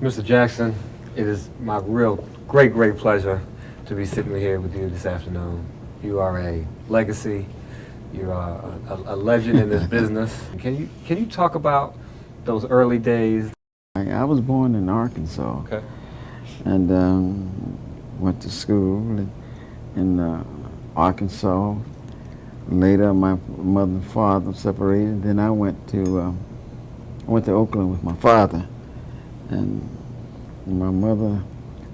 Mr. Jackson, it is my real great pleasure to be sitting here with you this afternoon. You are a legacy. You are a legend in this business. Can you talk about those early days? I was born in Arkansas. Okay. And went to school in Arkansas. Later, my mother and father separated. Then I went to Oakland with my father, and my mother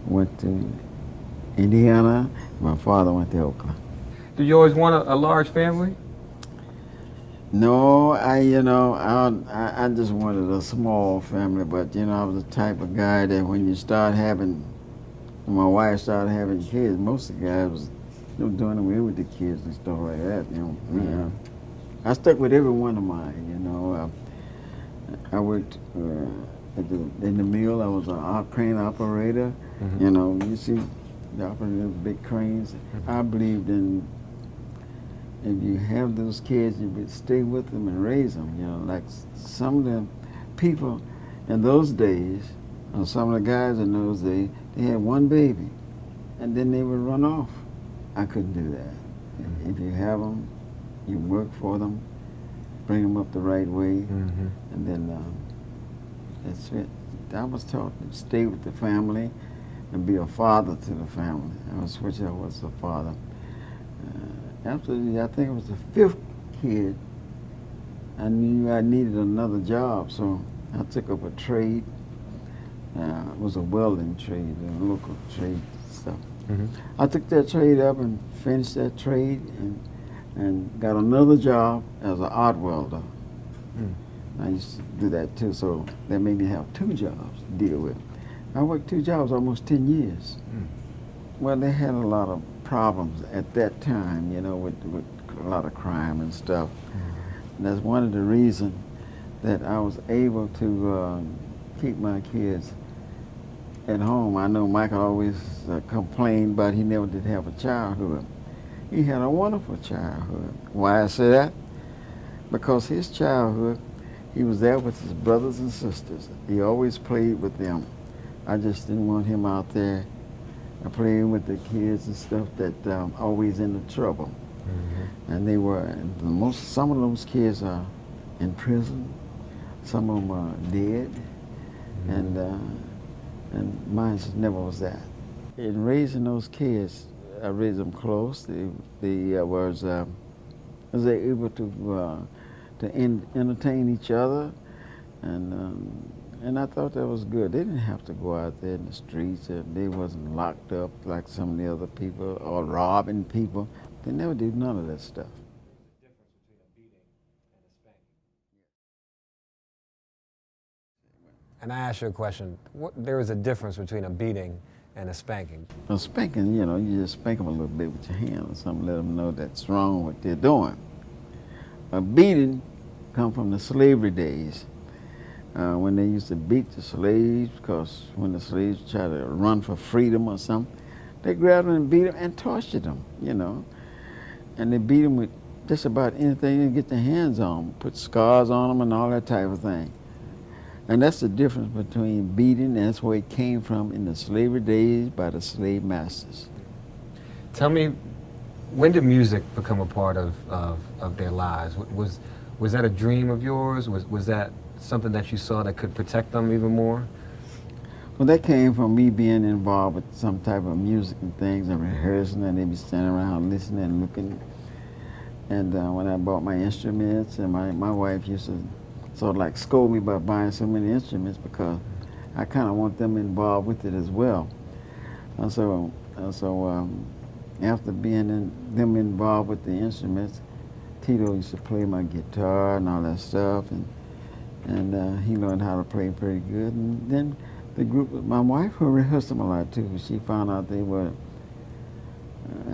went to Indiana. My father went to Oakland. Did you always want a large family? No, I just wanted a small family, but I was the type of guy that when my wife started having kids, most of the guys was doing away with the kids and stuff like that. I stuck with every one of mine. I worked in the mill. I was a crane operator. Mm-hmm. You see the operating big cranes. I believed in. If you have those kids, you would stay with them and raise them. Like some of the people in those days, or some of the guys in those days, they had one baby, and then they would run off. I couldn't do that. Mm-hmm. If you have them, you work for them, bring them up the right way, Mm-hmm. and then that's it. I was taught to stay with the family and be a father to the family. I was a father. After I think it was the fifth kid, I knew I needed another job, so I took up a trade. It was a welding trade, a local trade stuff. Mm-hmm. I took that trade up and finished that trade and got another job as an art welder. Mm. I used to do that too, so that made me have two jobs to deal with. I worked two jobs almost 10 years. Mm. Well, they had a lot of problems at that time, with a lot of crime and stuff. Mm-hmm. And that's one of the reasons that I was able to keep my kids at home. I know Michael always complained, but he never did have a childhood. He had a wonderful childhood. Why I say that? Because his childhood, he was there with his brothers and sisters. He always played with them. I just didn't want him out there playing with the kids and stuff that always into trouble. Mm-hmm. And they were, some of those kids are in prison, some of them are dead, Mm-hmm. and mine never was that. In raising those kids, I raised them close. They was able to entertain each other, and I thought that was good. They didn't have to go out there in the streets. They wasn't locked up like some of the other people or robbing people. They never did none of that stuff. And I asked you a question. There is a difference between a beating and a spanking. A spanking, you just spank them a little bit with your hand or something, let them know that's wrong what they're doing. A beating come from the slavery days. When they used to beat the slaves, because when the slaves tried to run for freedom or something, they grabbed them and beat them and tortured them, And they beat them with just about anything they get their hands on, put scars on them and all that type of thing. And that's the difference between beating, and that's where it came from in the slavery days by the slave masters. Tell me, when did music become a part of their lives? Was that a dream of yours? Was that something that you saw that could protect them even more? Well, that came from me being involved with some type of music and things and rehearsing, and they'd be standing around listening and looking. And when I bought my instruments, and my wife used to sort of like scold me about buying so many instruments because I kind of want them involved with it as well. And so after being them involved with the instruments, Tito used to play my guitar and all that stuff, and he learned how to play pretty good. And then the group, my wife, who rehearsed them a lot too, she found out they were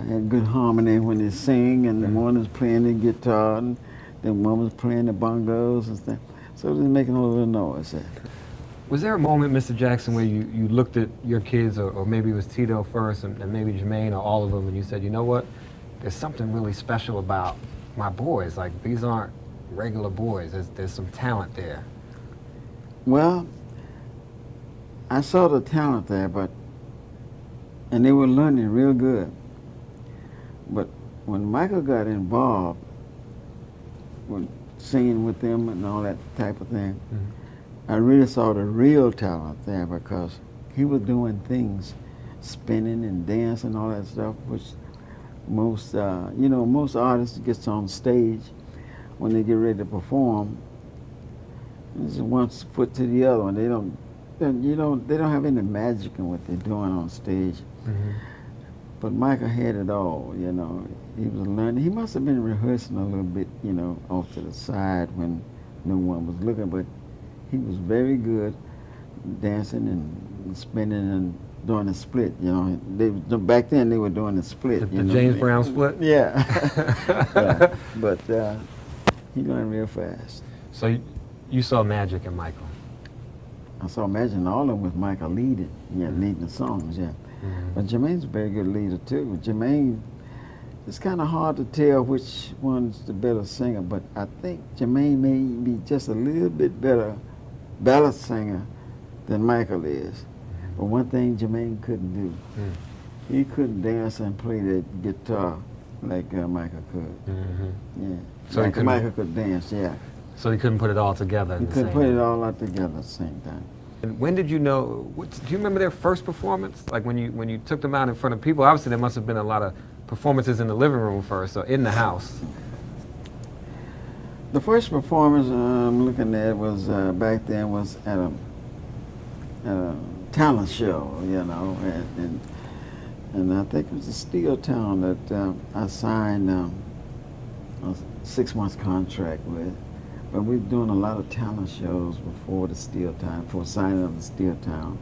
had good harmony when they sing, and the one was playing the guitar, and the one was playing the bongos and stuff. So it was making a little noise. Was there a moment, Mr. Jackson, where you looked at your kids, or maybe it was Tito first, and maybe Jermaine, or all of them, and you said, you know what, there's something really special about my boys. Like, these aren't regular boys. There's some talent there. Well, I saw the talent there, and they were learning real good. But when Michael got involved with singing with them and all that type of thing, I really saw the real talent there because he was doing things, spinning and dancing and all that stuff, which most, most artists gets on stage when they get ready to perform. It's one foot to the other one. They don't have any magic in what they're doing on stage. But Michael had it all, you know. He was learning. He must have been rehearsing a little bit, you know, off to the side when no one was looking, but he was very good dancing and spinning and doing a split, you know. Back then they were doing a split. The James Brown split? Yeah. Yeah. But he learned real fast. So you saw magic in Michael? I saw magic in all of them with Michael leading, leading the songs, yeah. But Jermaine's a very good leader too. Jermaine, it's kind of hard to tell which one's the better singer, but I think Jermaine may be just a little bit better ballad singer than Michael is. But one thing Jermaine couldn't do, he couldn't dance and play that guitar like Michael could. Yeah. So Michael could dance, yeah. So he couldn't put it all together. He couldn't put it all out together at the same time. And when did you know? Do you remember their first performance? Like when you took them out in front of people? Obviously, there must have been a lot of performances in the living room first, or in the house. The first performance I'm looking at was back then was at a talent show, you know, and I think it was a Steel Town that I signed a 6-month contract with. But we were doing a lot of talent shows before the Steel Town, before signing up the Steel Town.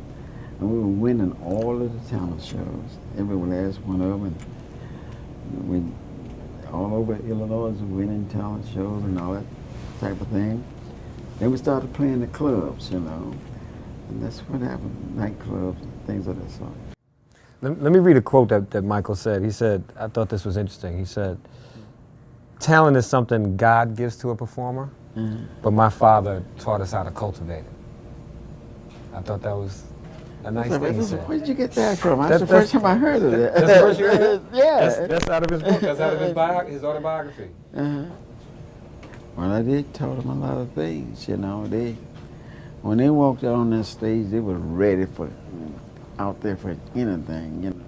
And we were winning all of the talent shows, every last one of them. And we, all over Illinois, was winning talent shows and all that type of thing. Then we started playing the clubs, you know. And that's what happened, nightclubs, things of that sort. Let me read a quote that Michael said. He said, I thought this was interesting. He said, talent is something God gives to a performer, but my father taught us how to cultivate it. I thought that was a nice thing he said. Where did you get that from? That's the first time I heard of it. That's the first you heard it? Yeah. That's out of his book. That's out of his autobiography. Well, I did taught them a lot of things, you know. When they walked out on that stage, they were ready for, out there for anything, you know.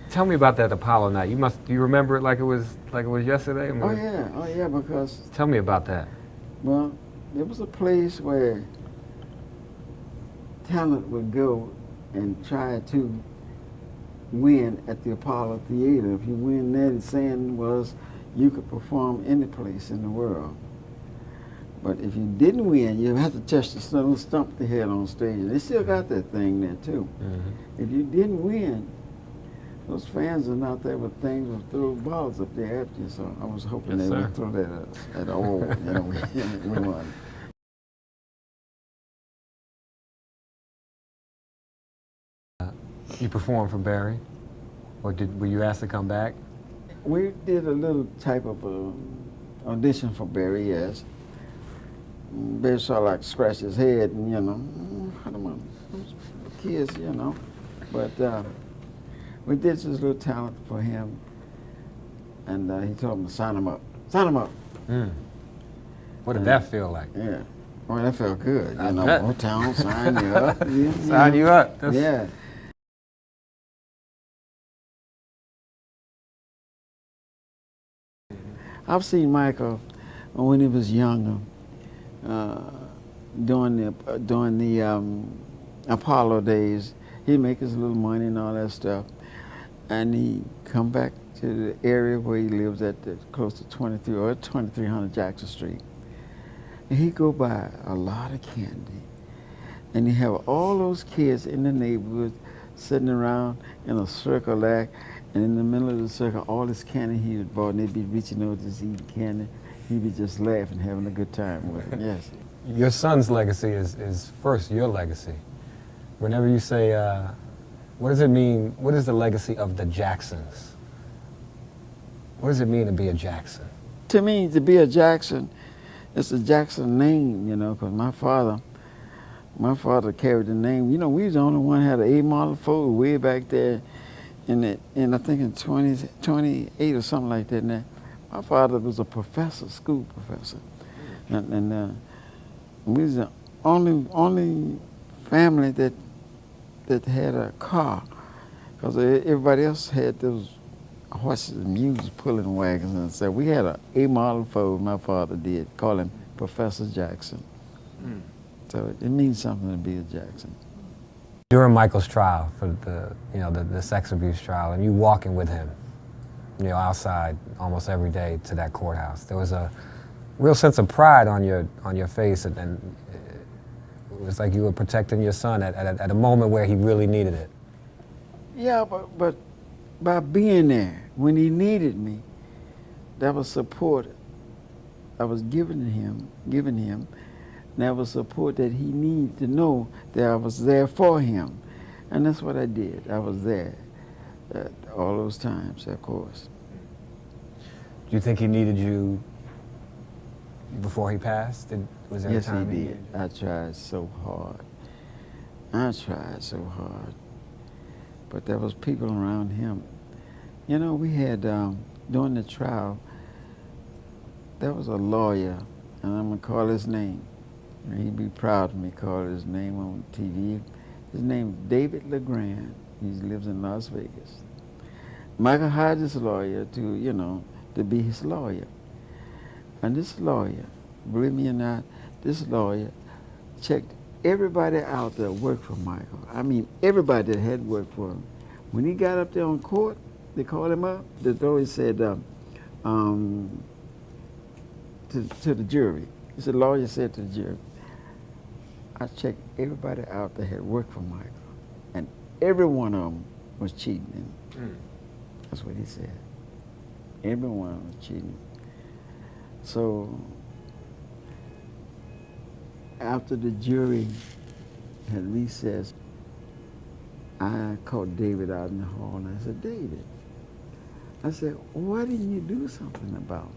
Tell me about that Apollo night. Do you remember it like it was yesterday? Oh yeah, because. Tell me about that. Well, there was a place where talent would go and try to win at the Apollo Theater. If you win there, the saying was you could perform any place in the world. But if you didn't win, you had to touch the little stump they had on stage. And they still got that thing there too. If you didn't win, those fans are out there with things and throw balls up there at you. So I was hoping they would throw that at all. You know, we won. You performed for Barry, or were you asked to come back? We did a little type of audition for Barry, yes. Barry sort of like scratched his head and, you know, I don't know, kids, you know. But we did this little talent for him, and he told me to sign him up. Sign him up. What did that feel like? Yeah. Well, that felt good. I You know, bet. Motown, sign you up. Sign you up. Yeah. I've seen Michael when he was younger, during the Apollo days. He'd make his little money and all that stuff, and he'd come back to the area where he lives at close to 2300 Jackson Street. And he'd go buy a lot of candy, and he'd have all those kids in the neighborhood sitting around in a circle there. And in the middle of the circle, all this candy he had bought, and they'd be reaching over just eating candy. He'd be just laughing, having a good time with it, yes. Your son's legacy is first your legacy. Whenever you say, what does it mean, what is the legacy of the Jacksons? What does it mean to be a Jackson? To me, to be a Jackson it's a Jackson name, you know, because my father carried the name. You know, we was the only one had an A model Ford way back there in I think in 28 or something like that. Now, my father was a professor, school professor, and we was the only family that had a car, because everybody else had those horses and mules pulling wagons, and so we had a model Ford. My father did, call him Professor Jackson. So it means something to be a Jackson. During Michael's trial for the sex abuse trial, and you walking with him, outside almost every day to that courthouse, there was a real sense of pride on your face, and it was like you were protecting your son at a moment where he really needed it. Yeah, but by being there when he needed me, that was support I was giving him, and that was support that he needed to know that I was there for him. And that's what I did. I was there all those times, of course. Do you think he needed you before he passed? Was there Yes, a time he did. I tried so hard. But there was people around him. You know, we had, during the trial, there was a lawyer, and I'm going to call his name. And he'd be proud of me calling his name on TV. His name is David LeGrand. He lives in Las Vegas. Michael hired this lawyer to be his lawyer. And this lawyer, believe me or not, this lawyer checked everybody out that worked for Michael. I mean, everybody that had worked for him. When he got up there on court, they called him up. The lawyer said to the jury, the lawyer said to the jury, I checked everybody out that had worked for Michael, and every one of them was cheating. That's what he said. Every one of them was cheating. So after the jury had recessed, I called David out in the hall, and I said, David, I said, why didn't you do something about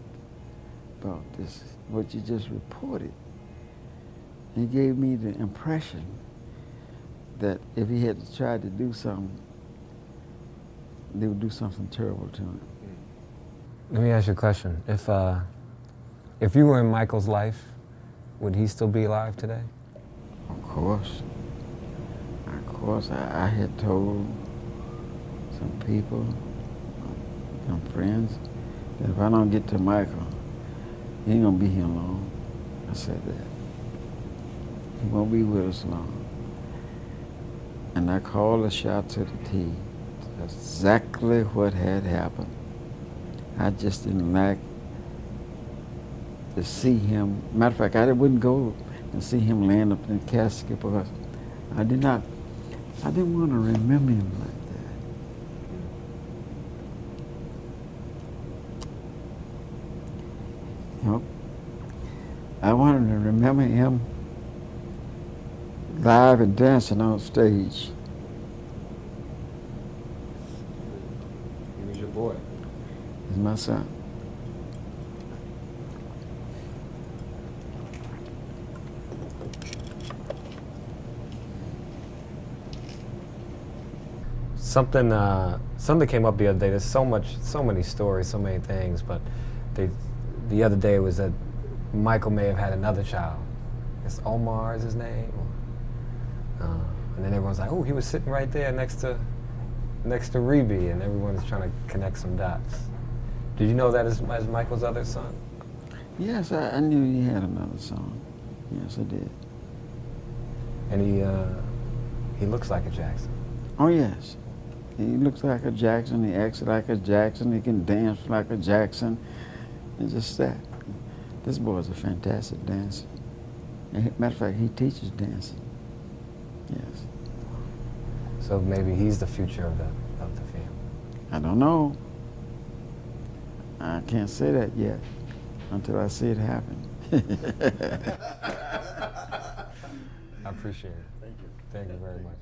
this, what you just reported? He gave me the impression that if he had tried to do something, they would do something terrible to him. Let me ask you a question. If you were in Michael's life, would he still be alive today? Of course. I had told some people, some friends, that if I don't get to Michael, he ain't gonna be here long. I said that. He won't be with us long. And I called a shot to the T. That's exactly what had happened. I just didn't like to see him. Matter of fact, I wouldn't go and see him laying up in the casket because I didn't want to remember him like that. You know, I wanted to remember him live and dancing on stage. He was your boy. He's my son. Something came up the other day. There's so many stories, so many things, but the other day was that Michael may have had another child. It's Omar is his name. And then everyone's like, oh, he was sitting right there next to Rebbie, and everyone's trying to connect some dots. Did you know that as Michael's other son? Yes, I knew he had another son. Yes, I did. And he looks like a Jackson. Oh, yes. He looks like a Jackson. He acts like a Jackson. He can dance like a Jackson. And just that. This boy's a fantastic dancer. Matter of fact, he teaches dancing. Yes. So maybe he's the future of the family. I don't know. I can't say that yet until I see it happen. I appreciate it. Thank you. Thank you very much.